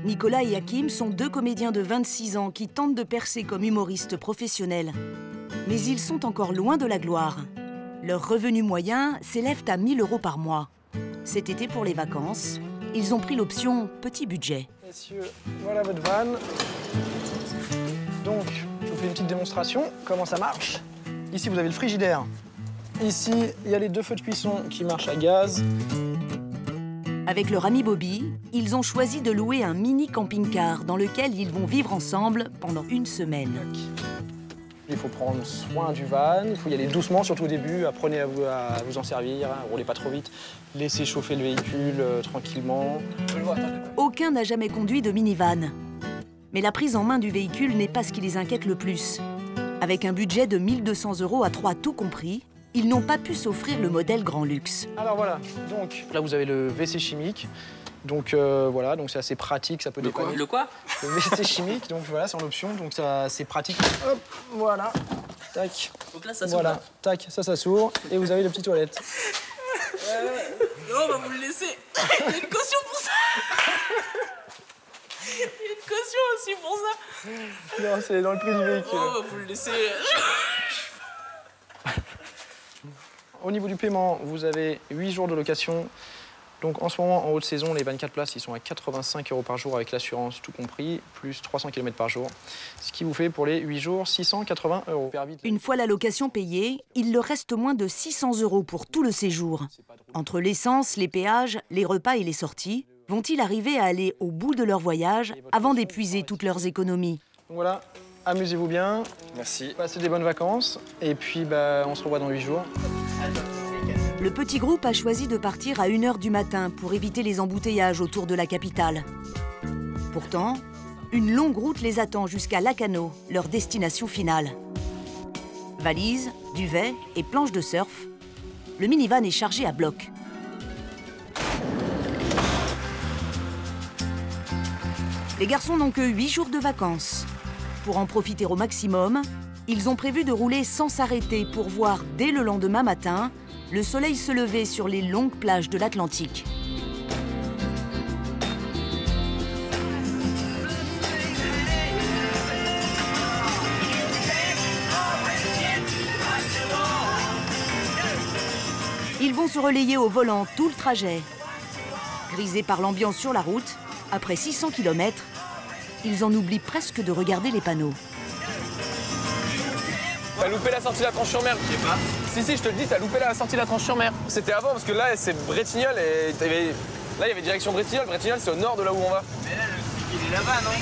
Nicolas et Hakim sont deux comédiens de 26 ans qui tentent de percer comme humoristes professionnels. Mais ils sont encore loin de la gloire. Leur revenu moyen s'élève à 1 000 € par mois. Cet été, pour les vacances, ils ont pris l'option petit budget. Messieurs, voilà votre van. Donc, je vous fais une petite démonstration, comment ça marche. Ici, vous avez le frigidaire. Ici, il y a les 2 feux de cuisson qui marchent à gaz. Avec leur ami Bobby, ils ont choisi de louer un mini camping-car dans lequel ils vont vivre ensemble pendant 1 semaine. Il faut prendre soin du van, il faut y aller doucement, surtout au début. Apprenez à vous en servir, hein, roulez pas trop vite. Laissez chauffer le véhicule tranquillement. Aucun n'a jamais conduit de minivan. Mais la prise en main du véhicule n'est pas ce qui les inquiète le plus. Avec un budget de 1 200 € à 3 tout compris, ils n'ont pas pu s'offrir le modèle grand luxe. Alors voilà, donc là vous avez le WC chimique. Donc voilà, donc c'est assez pratique, ça peut dépanner. Le quoi? Le WC chimique, donc voilà, c'est en option, donc c'est pratique. Hop, voilà, tac. Donc là, ça s'ouvre. Voilà, tac, ça s'ouvre, et vous avez les petites toilettes. Non, bah vous le laissez. Il y a une caution pour ça. Il y a une caution aussi pour ça. Non, c'est dans le prix du véhicule. Oh, bah vous le laissez. Au niveau du paiement, vous avez 8 jours de location. Donc en ce moment, en haute saison, les 24 places, ils sont à 85 € par jour avec l'assurance tout compris, plus 300 km par jour. Ce qui vous fait pour les 8 jours 680 €. Une fois la location payée, il leur reste moins de 600 € pour tout le séjour. Entre l'essence, les péages, les repas et les sorties, vont-ils arriver à aller au bout de leur voyage avant d'épuiser toutes leurs économies? Donc voilà, amusez-vous bien. Merci. Passez des bonnes vacances. Et puis, on se revoit dans 8 jours. Le petit groupe a choisi de partir à 1 h du matin pour éviter les embouteillages autour de la capitale. Pourtant, une longue route les attend jusqu'à Lacano, leur destination finale. Valises, duvet et planches de surf, le minivan est chargé à bloc. Les garçons n'ont que 8 jours de vacances. Pour en profiter au maximum, ils ont prévu de rouler sans s'arrêter pour voir dès le lendemain matin le soleil se lever sur les longues plages de l'Atlantique. Ils vont se relayer au volant tout le trajet. Grisés par l'ambiance sur la route, après 600 km, ils en oublient presque de regarder les panneaux. T'as loupé la sortie de la Tranche-sur-Mer. Je sais pas. Si, je te le dis, t'as loupé la sortie de la Tranche-sur-Mer. C'était avant, parce que là, c'est Bretignolles et là, il y avait direction Bretignolles. Bretignolles, c'est au nord de là où on va. Mais là, le flic, il est là-bas, non?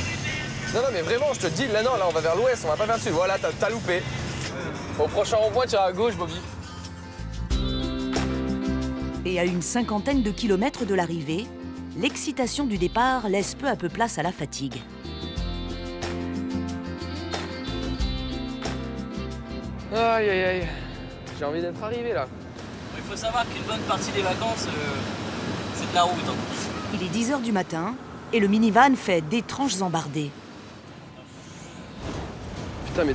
Non, mais vraiment, je te dis, là, non, là, on va vers l'ouest, on va pas vers le sud. Voilà, t'as loupé. Au prochain rond-point, tu iras à gauche, Bobby. Et à une 50aine de kilomètres de l'arrivée, l'excitation du départ laisse peu à peu place à la fatigue. Aïe, aïe, aïe. J'ai envie d'être arrivé, là. Il faut savoir qu'une bonne partie des vacances, c'est de la route. Hein. Il est 10 h du matin et le minivan fait d'étranges embardées. Putain, mais...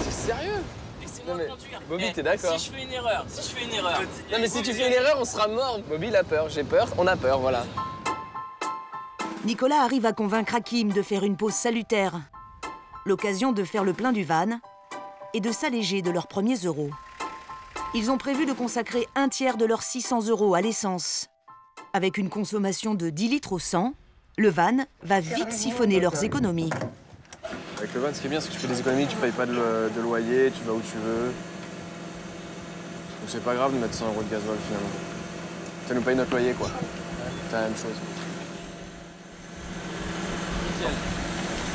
C'est sérieux? Laissez-moi Non, mais conduire. Bobby, t'es d'accord? Si je fais une erreur, Non, mais si tu fais une erreur, on sera mort. Bobby, il a peur, j'ai peur, on a peur, voilà. Nicolas arrive à convaincre Hakim de faire une pause salutaire. L'occasion de faire le plein du van et de s'alléger de leurs premiers euros. Ils ont prévu de consacrer 1/3 de leurs 600 € à l'essence. Avec une consommation de 10 litres au 100, le van va vite siphonner leurs économies. Avec le van, ce qui est bien, c'est que tu fais des économies, tu payes pas de loyer, tu vas où tu veux. Donc c'est pas grave de mettre 100 € de gasoil finalement. Ça nous paye notre loyer, quoi. C'est la même chose.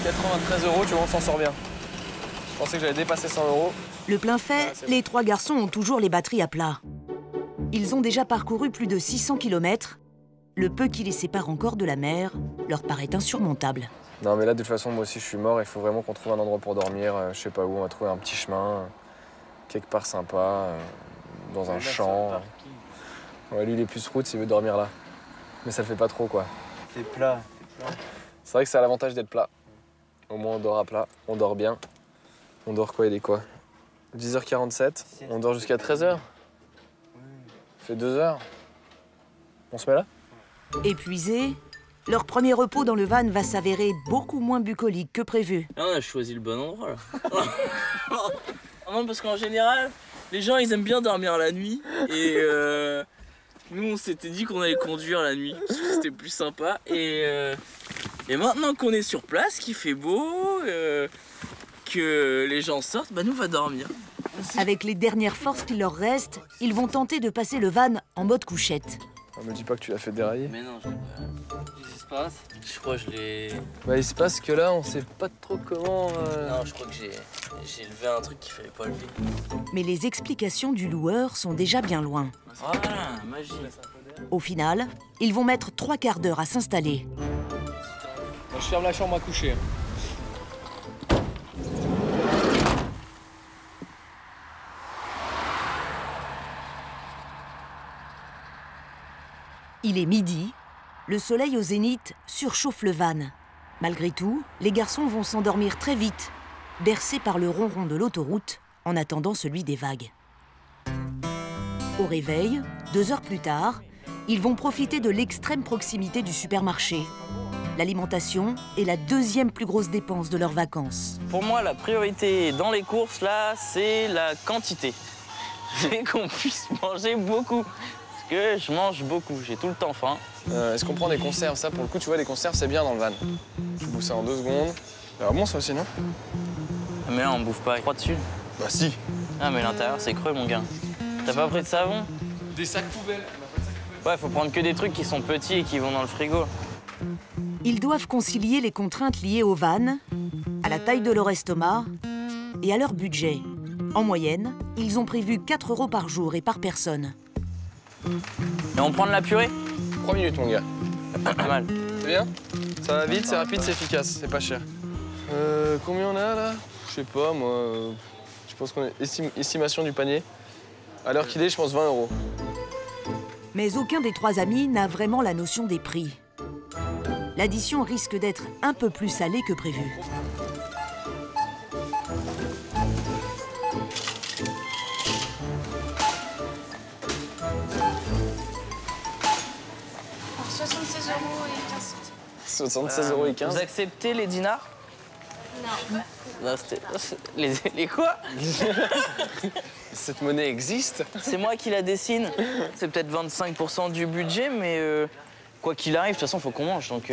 93 €, tu vois, on s'en sort bien. Je pensais que j'allais dépasser 100 €. Le plein fait, les 3 garçons ont toujours les batteries à plat. Ils ont déjà parcouru plus de 600 km. Le peu qui les sépare encore de la mer leur paraît insurmontable. Non, mais là, de toute façon, moi aussi, je suis mort. Il faut vraiment qu'on trouve un endroit pour dormir. Je sais pas où, on va trouver un petit chemin, quelque part sympa, dans un champ. Ouais, lui, il est plus route s'il veut dormir là. Mais ça le fait pas trop, quoi. C'est plat, C'est vrai que ça a l'avantage d'être plat. Au moins, on dort à plat, on dort bien. On dort quoi, il est quoi? 10h47, on dort jusqu'à 13h. Ça fait 2 heures. On se met là? Épuisés, Leur premier repos dans le van va s'avérer beaucoup moins bucolique que prévu. Là, on a choisi le bon endroit, là. Non, parce qu'en général, les gens, ils aiment bien dormir la nuit. Et nous, on s'était dit qu'on allait conduire la nuit, parce que c'était plus sympa. Et maintenant qu'on est sur place, qu'il fait beau, que les gens sortent, bah nous, on va dormir. Avec les dernières forces qui leur restent, ils vont tenter de passer le van en mode couchette. On me dit pas que tu l'as fait dérailler. Mais non, je l'ai pas. Qu'est-ce qui se passe? Je crois que je l'ai... Bah il se passe que là, on sait pas trop comment... Non, je crois que j'ai levé un truc qu'il fallait pas lever. Mais les explications du loueur sont déjà bien loin. Voilà, magie. Au final, ils vont mettre 3 quarts d'heure à s'installer. Moi, je ferme la chambre à coucher. Il est midi, le soleil au zénith surchauffe le van. Malgré tout, les garçons vont s'endormir très vite, bercés par le ronron de l'autoroute, en attendant celui des vagues. Au réveil, 2 heures plus tard, ils vont profiter de l'extrême proximité du supermarché. L'alimentation est la 2e plus grosse dépense de leurs vacances. Pour moi, la priorité dans les courses, là, c'est la quantité. C'est qu'on puisse manger beaucoup. Que je mange beaucoup, j'ai tout le temps faim. Est-ce qu'on prend des conserves? Ça, pour le coup, tu vois, les conserves, c'est bien dans le van. Tu bouffes ça en 2 secondes. Alors bon, ça aussi, non? Mais là, on bouffe pas. Croix dessus. Bah si. Ah, mais l'intérieur, c'est creux, mon gars. T'as pas pris de savon? Des sacs poubelles. Ouais, faut prendre que des trucs qui sont petits et qui vont dans le frigo. Ils doivent concilier les contraintes liées au van, à la taille de leur estomac et à leur budget. En moyenne, ils ont prévu 4 € par jour et par personne. Et on prend de la purée? 3 minutes, mon gars. Pas mal. C'est bien? Ça va vite, c'est rapide, c'est efficace, c'est pas cher. Combien on a, là? Je sais pas, moi... je pense qu'on est... estimation du panier. À l'heure qu'il est, je pense 20 €. Mais aucun des 3 amis n'a vraiment la notion des prix. L'addition risque d'être un peu plus salée que prévu. Alors 76 € et 15 centimes. 76 € et 15. Vous acceptez les dinars? Non. Non, c'était... Les quoi? Cette monnaie existe? C'est moi qui la dessine. C'est peut-être 25% du budget, mais quoi qu'il arrive, de toute façon, faut qu'on mange, donc...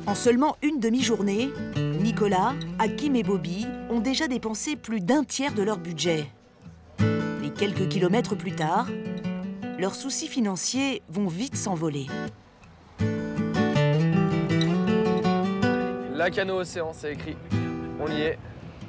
En seulement une demi-journée, Nicolas, Hakim et Bobby ont déjà dépensé plus d'1 tiers de leur budget. Et quelques kilomètres plus tard, leurs soucis financiers vont vite s'envoler. Lacano Océan, c'est écrit. On y est.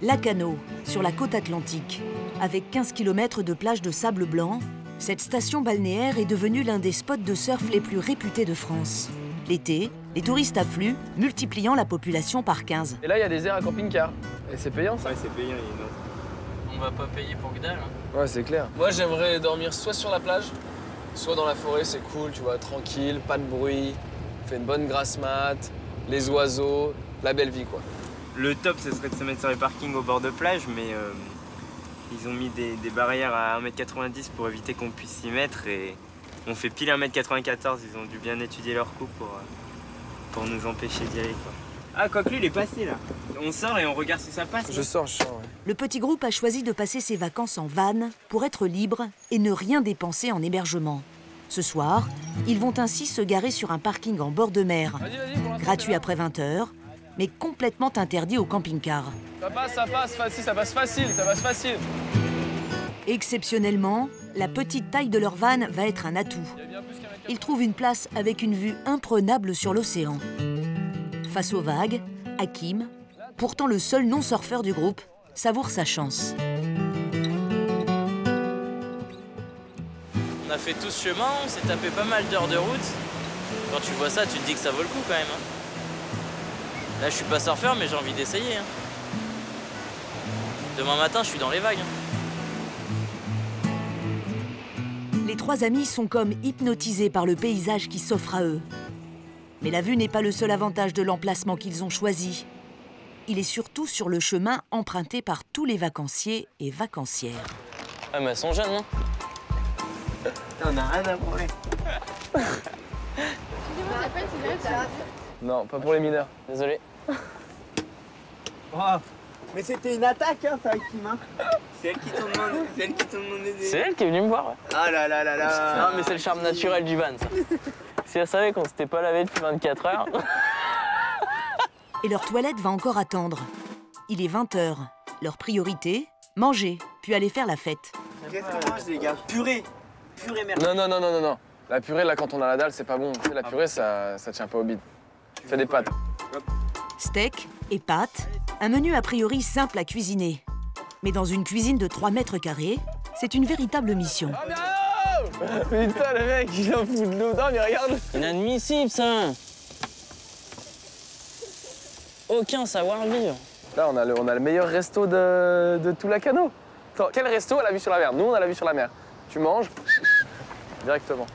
Lacano, sur la côte atlantique. Avec 15 km de plage de sable blanc, cette station balnéaire est devenue l'un des spots de surf les plus réputés de France. L'été, les touristes affluent, multipliant la population par 15. Et là, il y a des aires à camping-car. Et c'est payant, ça? Ouais, c'est payant, il est On va pas payer pour que dalle, hein. Ouais, c'est clair. Moi, j'aimerais dormir soit sur la plage, soit dans la forêt, c'est cool, tu vois, tranquille, pas de bruit, on fait une bonne grasse mat, les oiseaux, la belle vie, quoi. Le top, ce serait de se mettre sur les parkings au bord de plage, mais ils ont mis des barrières à 1,90 m pour éviter qu'on puisse s'y mettre et on fait pile 1,94 m. Ils ont dû bien étudier leur coup pour nous empêcher d'y aller, quoi. Ah, quoique lui, il est passé, là. On sort et on regarde si ça passe. Je sors, ouais. Le petit groupe a choisi de passer ses vacances en van pour être libre et ne rien dépenser en hébergement. Ce soir, ils vont ainsi se garer sur un parking en bord de mer, gratuit après 20 h, mais complètement interdit aux camping-cars. Ça passe facile. Exceptionnellement, la petite taille de leur van va être un atout. Ils trouvent une place avec une vue imprenable sur l'océan. Face aux vagues, Hakim, pourtant le seul non-surfeur du groupe, savoure sa chance. On a fait tout ce chemin, on s'est tapé pas mal d'heures de route. Quand tu vois ça, tu te dis que ça vaut le coup quand même, hein. Là, je suis pas surfeur, mais j'ai envie d'essayer, hein. Demain matin, je suis dans les vagues, hein. Les 3 amis sont comme hypnotisés par le paysage qui s'offre à eux. Mais la vue n'est pas le seul avantage de l'emplacement qu'ils ont choisi. Il est surtout sur le chemin emprunté par tous les vacanciers et vacancières. Ah, mais elles sont jeunes, hein. On a rien à branler. Non, pas pour les mineurs, désolé. Oh. Mais c'était une attaque, hein, ça, Hakim, hein. C'est elle qui t'ont demandé, C'est elle qui est venue me voir, ouais. Ah là là là là. Non, mais c'est le charme naturel du van, ça. Si elle savait qu'on s'était pas lavé depuis 24 heures. Et leur toilette va encore attendre. Il est 20 h. Leur priorité, manger, puis aller faire la fête. Qu'est-ce qu'on mange, les gars? Purée. Purée, merde. Non. La purée, là, quand on a la dalle, c'est pas bon. Tu sais, la purée, ça tient pas au bide. Fais des pâtes. Steak et pâtes, un menu a priori simple à cuisiner. Mais dans une cuisine de 3 mètres carrés, c'est une véritable mission. Putain, le mec, il en fout de l'eau. Non, mais regarde. Inadmissible, ça. Aucun savoir-vivre. Là, on a le meilleur resto de tout Lacanau. Attends, quel resto a la vue sur la mer? Nous, on a la vue sur la mer. Tu manges directement.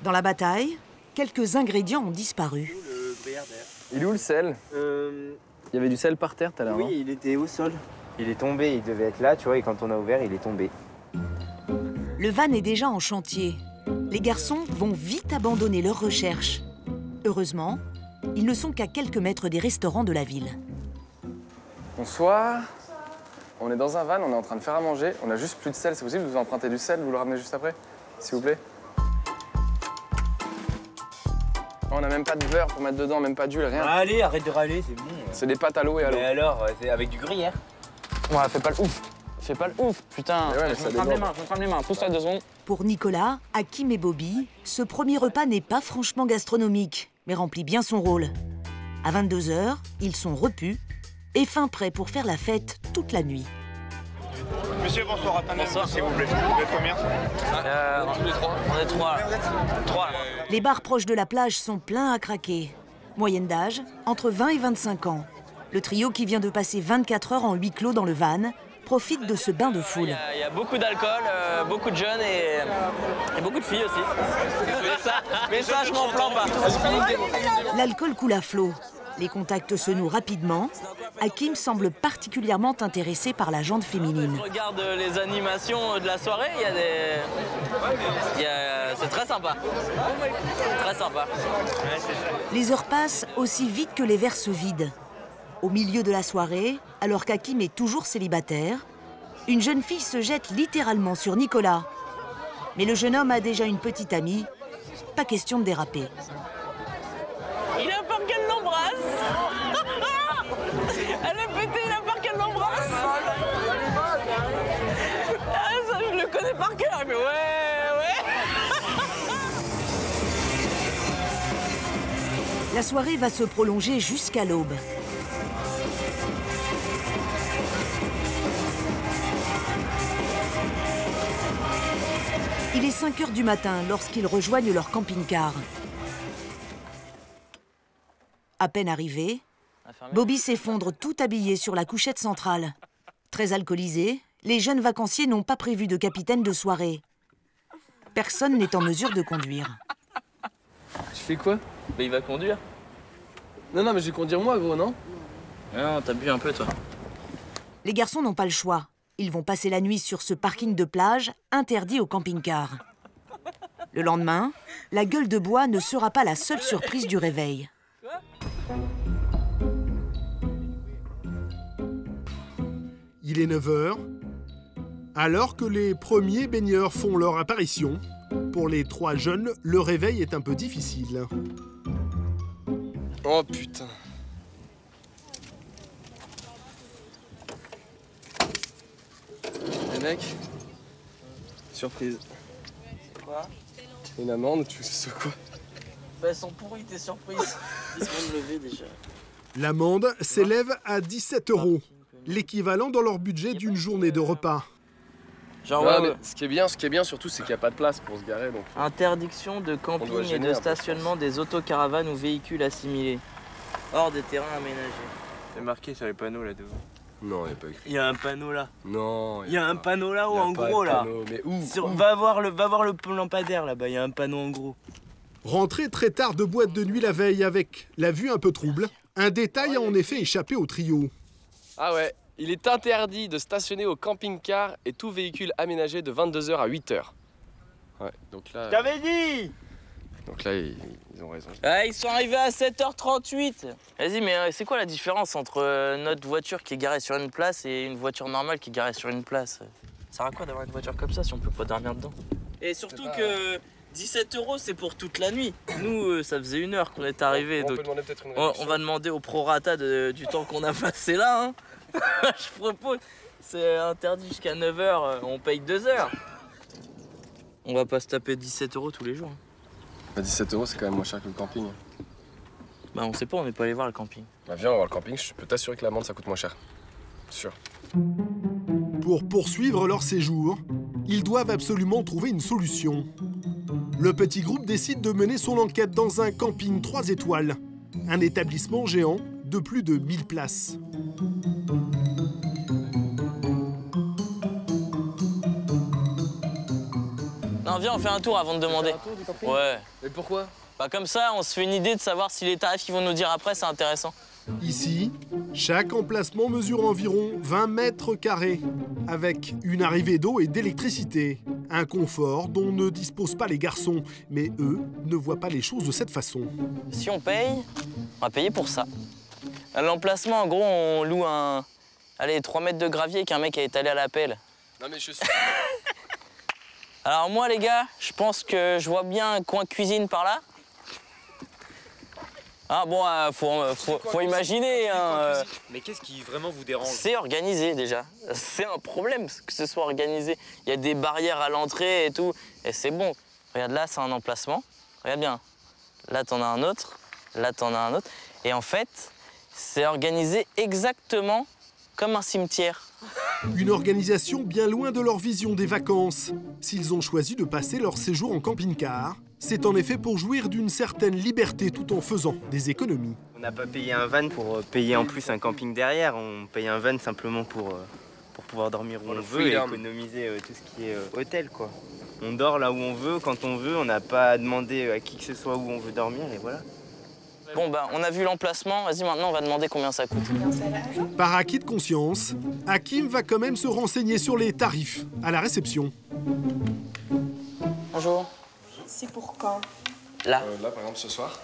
Dans la bataille, quelques ingrédients ont disparu. Le gruyère d'air. Il est où le sel? Il y avait du sel par terre tout à l'heure. Oui, il était au sol. Il est tombé, il devait être là, tu vois, et quand on a ouvert, il est tombé. Le van est déjà en chantier. Les garçons vont vite abandonner leurs recherches. Heureusement, ils ne sont qu'à quelques mètres des restaurants de la ville. Bonsoir. On est dans un van, on est en train de faire à manger. On a juste plus de sel. C'est possible de vous emprunter du sel? Vous le ramenez juste après, s'il vous plaît? On n'a même pas de beurre pour mettre dedans, même pas d'huile, rien. Allez, arrête de râler, c'est bon. C'est des pâtes à l'eau et à l'eau. Mais alors, c'est avec du gruyère. Ouais, fais pas le ouf. Fais pas le ouf, putain. Mais ouais, mais je ça me crame les déborde. mains, je me crame les mains. Pousse-toi 2 secondes. Pour Nicolas, Hakim et Bobby, ce premier repas n'est pas franchement gastronomique, mais remplit bien son rôle. À 22 h, ils sont repus et fin prêts pour faire la fête toute la nuit. Monsieur, bonsoir, attendez-moi, s'il vous plaît. Vous êtes combien? On est 3. On est 3 là. 3 là. Les bars proches de la plage sont pleins à craquer. Moyenne d'âge, entre 20 et 25 ans. Le trio qui vient de passer 24 heures en huis clos dans le van profite de ce bain de foule. Il y a beaucoup d'alcool, beaucoup de jeunes et beaucoup de filles aussi. Mais ça, je m'en plains pas. L'alcool coule à flot. Les contacts se nouent rapidement. Hakim semble particulièrement intéressé par la jante féminine. Je regarde les animations de la soirée, c'est très sympa. Très sympa. Les heures passent aussi vite que les verres se vident. Au milieu de la soirée, alors qu'Hakim est toujours célibataire, une jeune fille se jette littéralement sur Nicolas. Mais le jeune homme a déjà une petite amie. Pas question de déraper. Il a peur qu'elle l'embrasse. Elle est pétée, il a peur qu'elle l'embrasse. Ah, ça, je le connais par cœur, mais ouais. La soirée va se prolonger jusqu'à l'aube. Il est 5 h du matin lorsqu'ils rejoignent leur camping-car. À peine arrivé, Bobby s'effondre tout habillé sur la couchette centrale. Très alcoolisés, les jeunes vacanciers n'ont pas prévu de capitaine de soirée. Personne n'est en mesure de conduire. Tu fais quoi? Mais il va conduire. Non, mais je vais conduire moi, gros, non? Non, t'as bu un peu, toi. Les garçons n'ont pas le choix. Ils vont passer la nuit sur ce parking de plage interdit au camping-car. Le lendemain, la gueule de bois ne sera pas la seule surprise du réveil. Il est 9 h. Alors que les premiers baigneurs font leur apparition, pour les 3 jeunes, le réveil est un peu difficile. Oh putain. Les mecs, surprise. Quoi? Une amende, tu sais quoi? Bah, elles sont pourries, tes surprises. Ils se vont me lever déjà. L'amende s'élève à 17 €, l'équivalent dans leur budget d'une journée de repas. Genre, Ouais, ouais, mais ce qui est bien surtout, c'est qu'il n'y a pas de place pour se garer. Donc... Interdiction de On doit camping et gêner de un peu, stationnement des autocaravanes ou véhicules assimilés. Hors des terrains aménagés. C'est marqué sur les panneaux là devant. Non, il n'y a pas écrit. Il y a un panneau là. Non, Il y a un panneau là-haut y a en pas gros de là. panneau, mais où? Va voir le lampadaire là-bas, il y a un panneau en gros. Rentré très tard de boîte de nuit la veille avec la vue un peu trouble, un détail a en effet échappé au trio. Ah ouais, il est interdit de stationner au camping-car et tout véhicule aménagé de 22 h à 8 h. Ouais, donc là... J'avais dit. Donc là, ils ont raison. Ah, ils sont arrivés à 7h38. Vas-y, mais c'est quoi la différence entre notre voiture qui est garée sur une place et une voiture normale qui est garée sur une place? Ça sert à quoi d'avoir une voiture comme ça si on peut pas dormir dedans? Et surtout que 17 € c'est pour toute la nuit. Nous, ça faisait 1 heure qu'on est arrivé. On donc peut demander peut-être une on réduction. va demander au prorata du temps qu'on a passé là. Hein. Je propose. C'est interdit jusqu'à 9h, on paye 2 heures. On va pas se taper 17 € tous les jours. Bah, 17 €, c'est quand même moins cher que le camping. Bah on sait pas, on n'est pas allé voir le camping. Bah viens, on va voir le camping, je peux t'assurer que l'amende, ça coûte moins cher. Sûr. Pour poursuivre leur séjour, ils doivent absolument trouver une solution. Le petit groupe décide de mener son enquête dans un camping 3 étoiles, un établissement géant de plus de 1000 places. Non, viens, on fait un tour avant de demander. Un tour du camping ? Ouais. Mais pourquoi ? Bah comme ça, on se fait une idée de savoir si les tarifs qu'ils vont nous dire après, c'est intéressant. Ici, chaque emplacement mesure environ 20 mètres carrés, avec une arrivée d'eau et d'électricité. Un confort dont ne disposent pas les garçons, mais eux ne voient pas les choses de cette façon. Si on paye, on va payer pour ça. À l'emplacement, en gros, on loue allez, 3 mètres de gravier qu'un mec a étalé à la pelle. Non mais je suis... Alors moi, les gars, je pense que je vois bien un coin cuisine par là. Ah bon, faut imaginer. Hein, Mais qu'est-ce qui vraiment vous dérange? c'est organisé déjà. C'est un problème que ce soit organisé. Il y a des barrières à l'entrée et tout. Et c'est bon. Regarde là, c'est un emplacement. Regarde bien. Là, t'en as un autre. Là, t'en as un autre. Et en fait, c'est organisé exactement comme un cimetière. Une organisation bien loin de leur vision des vacances. S'ils ont choisi de passer leur séjour en camping-car, c'est en effet pour jouir d'une certaine liberté tout en faisant des économies. On n'a pas payé un van pour payer en plus un camping derrière. On paye un van simplement pour pouvoir dormir où on veut et économiser tout ce qui est hôtel, quoi. On dort là où on veut, quand on veut. On n'a pas à demander à qui que ce soit où on veut dormir et voilà. Bon, bah, on a vu l'emplacement. Vas-y, maintenant, on va demander combien ça coûte. Par acquis de conscience, Hakim va quand même se renseigner sur les tarifs à la réception. Bonjour. C'est pour quand? Là. Là, par exemple, ce soir.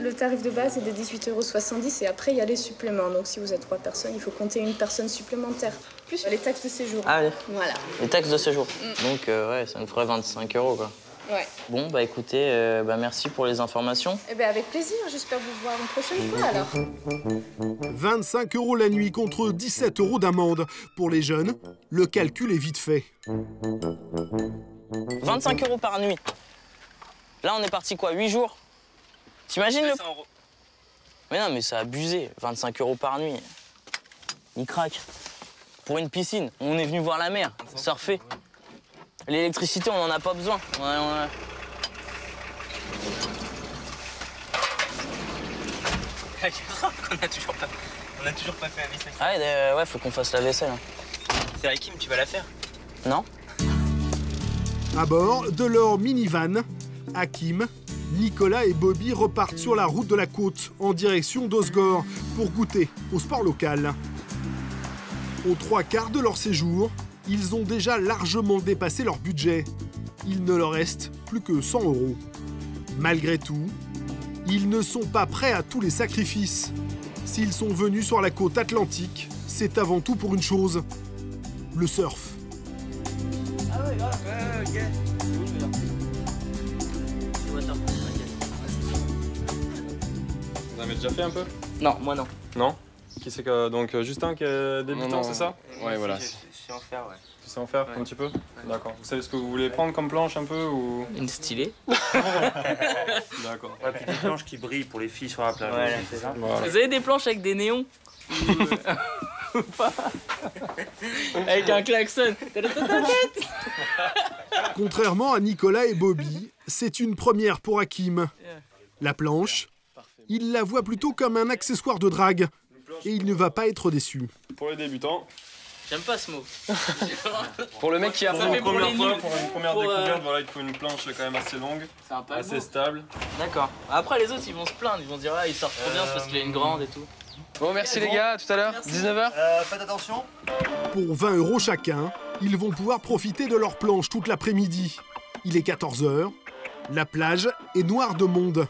Le tarif de base est de 18,70 € et après il y a les suppléments. Donc si vous êtes 3 personnes, il faut compter une personne supplémentaire. Plus les taxes de séjour. Ah oui. Voilà. Les taxes de séjour. Donc, ouais, ça me ferait 25 €, quoi. Ouais. Bon, bah écoutez, merci pour les informations. Eh bien avec plaisir, j'espère vous voir une prochaine fois alors. 25 € la nuit contre 17 € d'amende. Pour les jeunes, le calcul est vite fait. 25 € par nuit. Là, on est parti quoi, 8 jours? T'imagines le... Mais non, mais c'est abusé. 25 € par nuit. Il craque. Pour une piscine, on est venu voir la mer, surfer. L'électricité, on n'en a pas besoin. On a toujours pas fait la vaisselle. Ah ouais, faut qu'on fasse la vaisselle. C'est Hakim, tu vas la faire? Non? À bord de leur minivan, Hakim, Nicolas et Bobby repartent sur la route de la côte en direction d'Osgore pour goûter au sport local. Aux 3/4 de leur séjour, ils ont déjà largement dépassé leur budget. Il ne leur reste plus que 100 €. Malgré tout, ils ne sont pas prêts à tous les sacrifices. S'ils sont venus sur la côte atlantique, c'est avant tout pour une chose, le surf. Ah ouais, ok. Vous en avez déjà fait un peu? Non, moi non. Non? Qui c'est que donc Justin qui est débutant, c'est ça? Ouais, voilà. Je sais en faire, ouais. Tu sais en faire un petit peu? D'accord. Vous savez ce que vous voulez prendre comme planche un peu ou? Une stylée. D'accord. Ouais, puis des planches qui brillent pour les filles sur la plage. Ouais, c'est ça. Voilà. Vous avez des planches avec des néons? Ou pas? Avec un klaxon. Contrairement à Nicolas et Bobby, c'est une première pour Hakim. La planche, il la voit plutôt comme un accessoire de drague et il ne va pas être déçu. Pour les débutants. J'aime pas ce mot. Pour le mec qui a Ça Pour fait une pour première les fois, nuls. pour une première Pour, découverte, voilà, il faut une planche quand même assez longue, C'est un paquebot. assez stable. D'accord. Après, les autres, ils vont se plaindre. Ils vont dire, ah, il sort trop bien, c'est parce qu'il a une grande et tout. Bon, merci les gars, à tout à l'heure, 19h. Faites attention. Pour 20 € chacun, ils vont pouvoir profiter de leur planche toute l'après-midi. Il est 14 h La plage est noire de monde.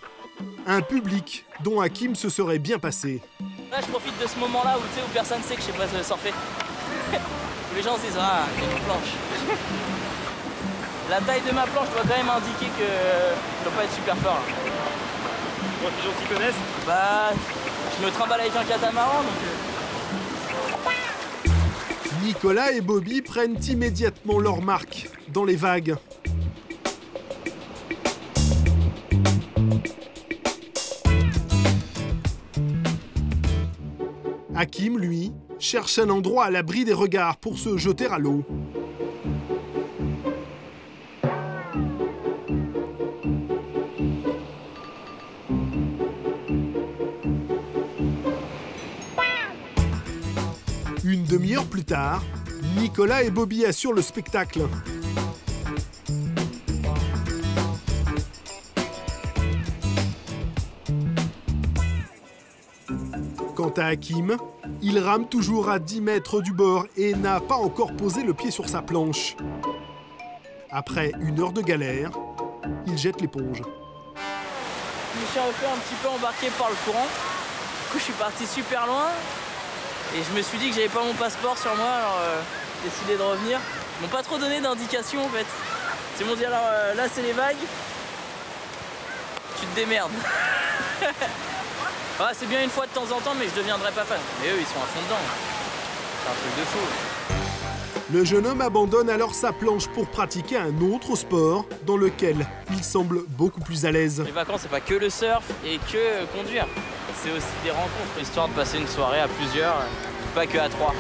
Un public dont Hakim se serait bien passé. Là, je profite de ce moment-là où personne ne sait que je sais pas surfer. Les gens se disent, ah, il y a une planche. La taille de ma planche doit quand même indiquer que je dois pas être super fort. Bon, les gens s'y connaissent? Bah, je me trimballe avec un catamaran, donc... Nicolas et Bobby prennent immédiatement leur marque dans les vagues. Hakim, lui, cherche un endroit à l'abri des regards pour se jeter à l'eau. Une demi-heure plus tard, Nicolas et Bobby assurent le spectacle. Quant à Hakim, il rame toujours à 10 mètres du bord et n'a pas encore posé le pied sur sa planche. Après 1 heure de galère, il jette l'éponge. Je me suis fait un petit peu embarqué par le courant. Du coup, je suis parti super loin. Et je me suis dit que j'avais pas mon passeport sur moi, alors j'ai décidé de revenir. Ils m'ont pas trop donné d'indications en fait. Ils m'ont dit alors là c'est les vagues, tu te démerdes. Ouais, c'est bien une fois de temps en temps, mais je deviendrai pas fan. Mais eux ils sont à fond dedans. C'est un truc de fou. Le jeune homme abandonne alors sa planche pour pratiquer un autre sport dans lequel il semble beaucoup plus à l'aise. Les vacances c'est pas que le surf et que conduire. C'est aussi des rencontres, histoire de passer une soirée à plusieurs, pas que à 3.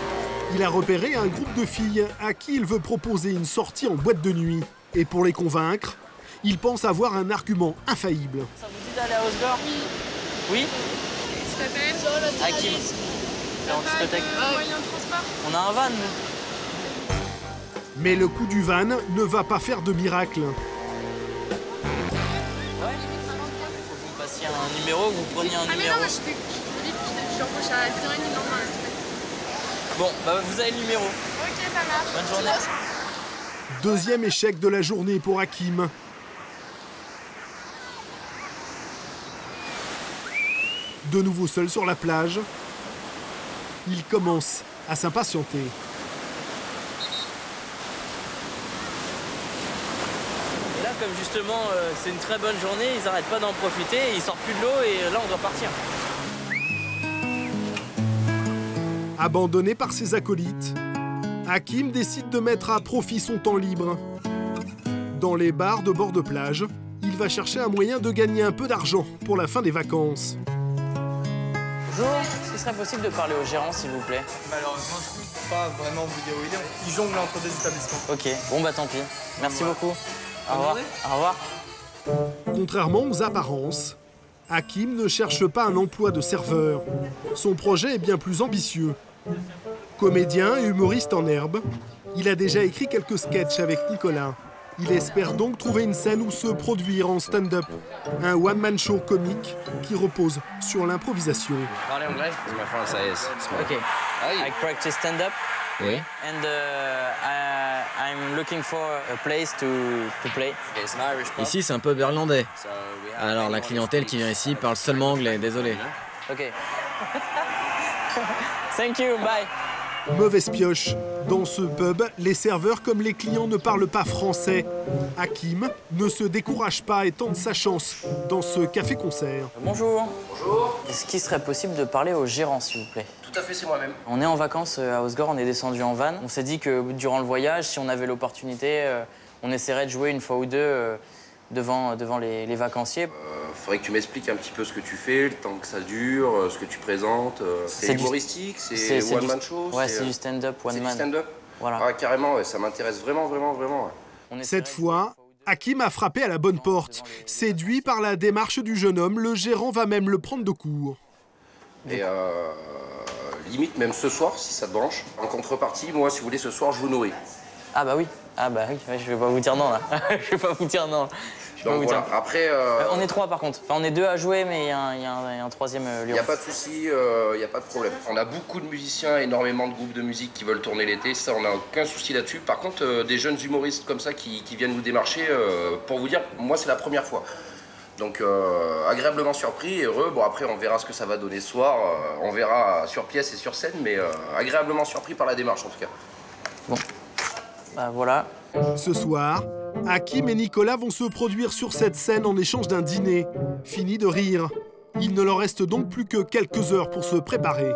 Il a repéré un groupe de filles à qui il veut proposer une sortie en boîte de nuit. Et pour les convaincre, il pense avoir un argument infaillible. Ça vous dit d'aller à Osgore? Oui. Tu t'appelles Hakim. En discothèque. Moyen de transport. On a un van, nous. Mais le coup du van ne va pas faire de miracle. Passiez un numéro, vous preniez un numéro. Mais non, je suis embauché à 10h30 le lendemain. Bon, bah vous avez le numéro. Ok, ça marche. Bonne journée. Deuxième échec de la journée pour Hakim. De nouveau seul sur la plage, il commence à s'impatienter. Et là, comme justement c'est une très bonne journée, ils n'arrêtent pas d'en profiter, ils sortent plus de l'eau et là on doit partir. Abandonné par ses acolytes, Hakim décide de mettre à profit son temps libre. Dans les bars de bord de plage, il va chercher un moyen de gagner un peu d'argent pour la fin des vacances. Bonjour, est-ce qu'il serait possible de parler au gérant s'il vous plaît? Malheureusement, je ne peux pas vraiment vous dire où il est. Il jongle entre deux établissements. Ok, bon bah tant pis. Merci beaucoup. Au revoir. Au revoir. Contrairement aux apparences, Hakim ne cherche pas un emploi de serveur. Son projet est bien plus ambitieux. Comédien et humoriste en herbe, il a déjà écrit quelques sketchs avec Nicolas. Il espère donc trouver une scène où se produire en stand-up. Un one-man show comique qui repose sur l'improvisation. Parlez anglais? Ma française. Ok. I practice stand-up. Oui. And I'm looking for a place to play. Ici, c'est un pub irlandais. Alors, la clientèle qui vient ici parle seulement anglais, désolé. Ok. Thank you, bye. Mauvaise pioche. Dans ce pub, les serveurs comme les clients ne parlent pas français. Hakim ne se décourage pas et tente sa chance dans ce café-concert. Bonjour. Bonjour. Est-ce qu'il serait possible de parler au gérant, s'il vous plaît? Tout à fait, c'est moi-même. On est en vacances à Osgore, on est descendu en van. On s'est dit que durant le voyage, si on avait l'opportunité, on essaierait de jouer une fois ou deux devant les vacanciers. Faudrait que tu m'expliques un petit peu ce que tu fais, le temps que ça dure, ce que tu présentes. C'est humoristique, c'est one-man show? Ouais, c'est du stand-up, one-man. C'est du stand-up? Voilà. Ah, carrément, ouais, ça m'intéresse vraiment, vraiment, vraiment. Cette fois, Hakim a frappé à la bonne porte. Séduit par la démarche du jeune homme, le gérant va même le prendre de court. Et limite, même ce soir, si ça te branche. En contrepartie, moi, si vous voulez, ce soir, je vous nourris. Ah bah oui, je vais pas vous dire non, là. Je vais pas vous dire non. Donc voilà, après... on est 3 par contre. Enfin, on est 2 à jouer, mais il y a un troisième lion. Il n'y a pas de souci, il n'y a pas de problème. On a beaucoup de musiciens, énormément de groupes de musique qui veulent tourner l'été, ça on n'a aucun souci là-dessus. Par contre, des jeunes humoristes comme ça qui viennent nous démarcher, pour vous dire, moi c'est la première fois. Donc agréablement surpris et heureux. Bon après on verra ce que ça va donner ce soir, on verra sur pièce et sur scène, mais agréablement surpris par la démarche en tout cas. Bon, bah voilà. Ce soir, Hakim et Nicolas vont se produire sur cette scène en échange d'un dîner. Fini de rire. Il ne leur reste donc plus que quelques heures pour se préparer.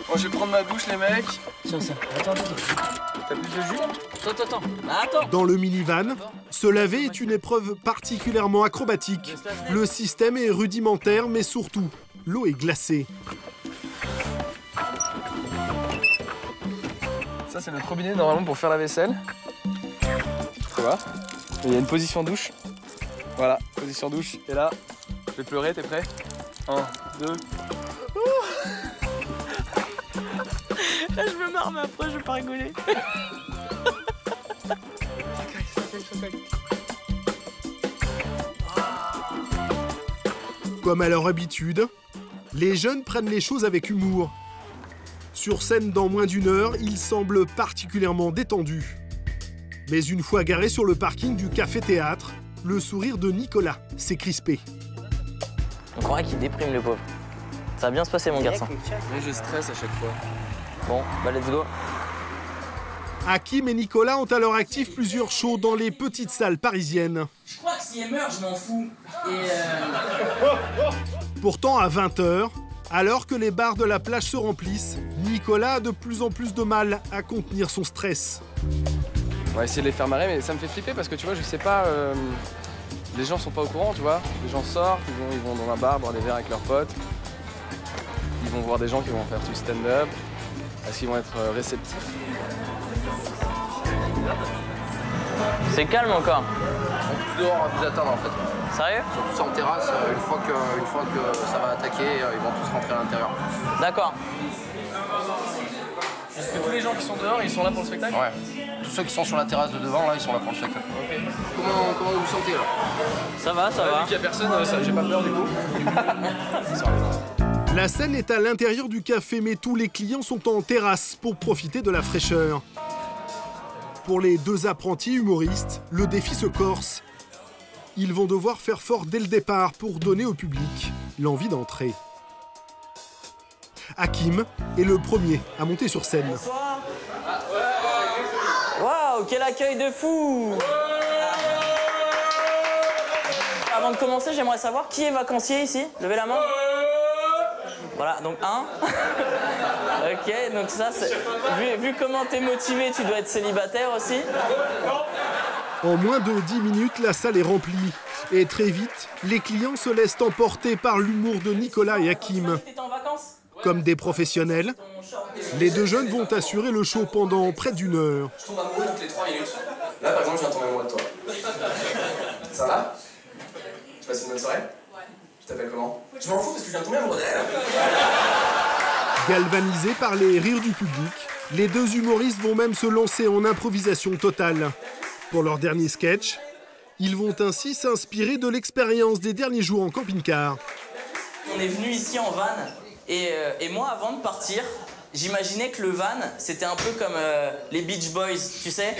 Bon, je vais prendre ma douche les mecs. Tiens ça, attends. T'as plus de jus? Attends. Dans le minivan, se laver est une épreuve particulièrement acrobatique. Le système est rudimentaire, mais surtout, l'eau est glacée. Ça c'est notre robinet normalement pour faire la vaisselle. Tu vois? Il y a une position douche. Voilà, position douche. Et là, je vais pleurer, t'es prêt? 1, 2. Là, je me marre, mais après, je vais pas rigoler. Comme à leur habitude, les jeunes prennent les choses avec humour. Sur scène dans moins d'1 heure, ils semblent particulièrement détendus. Mais une fois garés sur le parking du café-théâtre, le sourire de Nicolas s'est crispé. On croirait qu'il déprime le pauvre. Ça va bien se passer mon garçon. Mais je stresse à chaque fois. Bon, bah let's go. Hakim et Nicolas ont à leur actif plusieurs shows dans les petites salles parisiennes. Je crois que si elle meurt, je m'en fous. Pourtant, à 20 h, alors que les bars de la plage se remplissent, Nicolas a de plus en plus de mal à contenir son stress. On va essayer de les faire marrer, mais ça me fait flipper parce que tu vois, je sais pas, les gens sont pas au courant, tu vois. Les gens sortent, ils vont dans un bar boire des verres avec leurs potes. Ils vont voir des gens qui vont faire du stand-up. Est-ce qu'ils vont être réceptifs? C'est calme encore. Ils sont tous dehors à vous attendre en fait. Sérieux? Ils sont tous en terrasse, une fois que ça va attaquer, ils vont tous rentrer à l'intérieur. D'accord. Est-ce que tous les gens qui sont dehors, ils sont là pour le spectacle? Ouais. Tous ceux qui sont sur la terrasse de devant, là, ils sont là pour le spectacle. Okay. Comment vous vous sentez là? Ça va. Vu qu'il n'y a personne, j'ai pas peur du coup. La scène est à l'intérieur du café, mais tous les clients sont en terrasse pour profiter de la fraîcheur. Pour les 2 apprentis humoristes, le défi se corse. Ils vont devoir faire fort dès le départ pour donner au public l'envie d'entrer. Hakim est le premier à monter sur scène. Bonsoir. Waouh, quel accueil de fou! Avant de commencer, j'aimerais savoir qui est vacancier ici? Levez la main. Voilà, donc 1. Ok, donc ça, vu comment t'es motivé, tu dois être célibataire aussi. En moins de 10 minutes, la salle est remplie. Et très vite, les clients se laissent emporter par l'humour de Nicolas et Hakim. Comme des professionnels, les 2 jeunes vont assurer le show pendant près d'1 heure. Je tombe amoureux toutes les 3 minutes. Là, par exemple, je viens de tomber amoureux de toi. Ça va? Tu passes une bonne soirée? Ouais. Tu t'appelles comment? Je m'en fous parce que je viens de tomber amoureux d'elle. Galvanisés par les rires du public, les 2 humoristes vont même se lancer en improvisation totale. Pour leur dernier sketch, ils vont ainsi s'inspirer de l'expérience des derniers jours en camping-car. On est venu ici en van et moi, avant de partir, j'imaginais que le van, c'était un peu comme les Beach Boys, tu sais?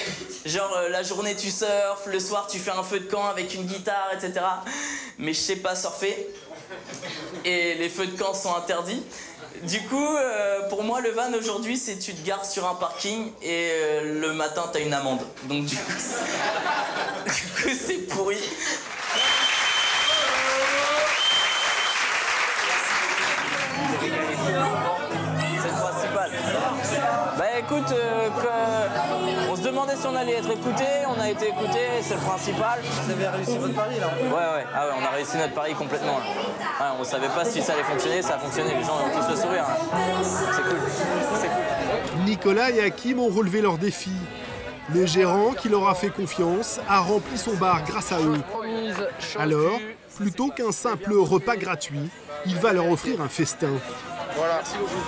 Genre, la journée tu surfes, le soir tu fais un feu de camp avec une guitare, etc. Mais je sais pas surfer et les feux de camp sont interdits. Du coup, pour moi, le van aujourd'hui, c'est tu te gares sur un parking et le matin, t'as une amende. Donc du coup, c'est pourri. C'est le principal. Bah écoute, on se demandait si on allait être écouté, on a été écouté, c'est le principal. Vous avez réussi votre pari là? Ouais. Ah ouais, on a réussi notre pari complètement là. Ouais, on savait pas si ça allait fonctionner, ça a fonctionné, les gens ont tous le sourire. C'est cool. Nicolas et Hakim ont relevé leur défi. Le gérant, qui leur a fait confiance, a rempli son bar grâce à eux. Alors, plutôt qu'un simple repas gratuit, il va leur offrir un festin. Voilà. Merci beaucoup.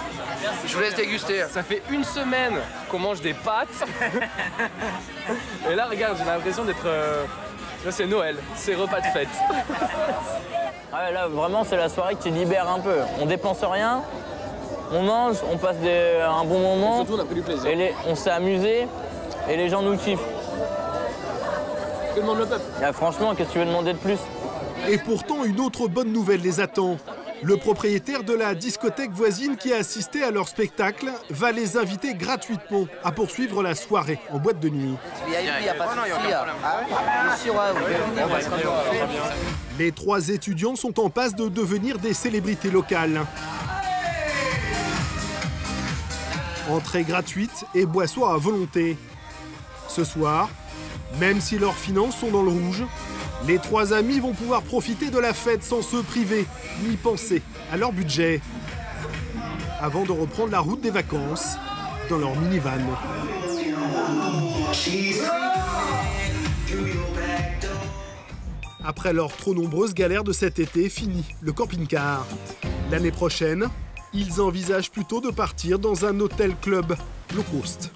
Je vous laisse déguster. Ça fait une semaine qu'on mange des pâtes. Et là, regarde, j'ai l'impression d'être... Là, c'est Noël, c'est repas de fête. Ah ouais, là, vraiment, c'est la soirée qui libère un peu. On dépense rien, on mange, on passe un bon moment. Et surtout, on a pris du plaisir. On s'est amusé et les gens nous kiffent. Que demande le peuple? Franchement, qu'est-ce que tu veux demander de plus? Et pourtant, une autre bonne nouvelle les attend. Le propriétaire de la discothèque voisine qui a assisté à leur spectacle va les inviter gratuitement à poursuivre la soirée en boîte de nuit. Les 3 étudiants sont en passe de devenir des célébrités locales. Entrée gratuite et boissons à volonté. Ce soir, même si leurs finances sont dans le rouge, les 3 amis vont pouvoir profiter de la fête sans se priver, ni penser à leur budget. Avant de reprendre la route des vacances dans leur minivan. Après leurs trop nombreuses galères de cet été, fini le camping-car. L'année prochaine, ils envisagent plutôt de partir dans un hôtel-club low cost.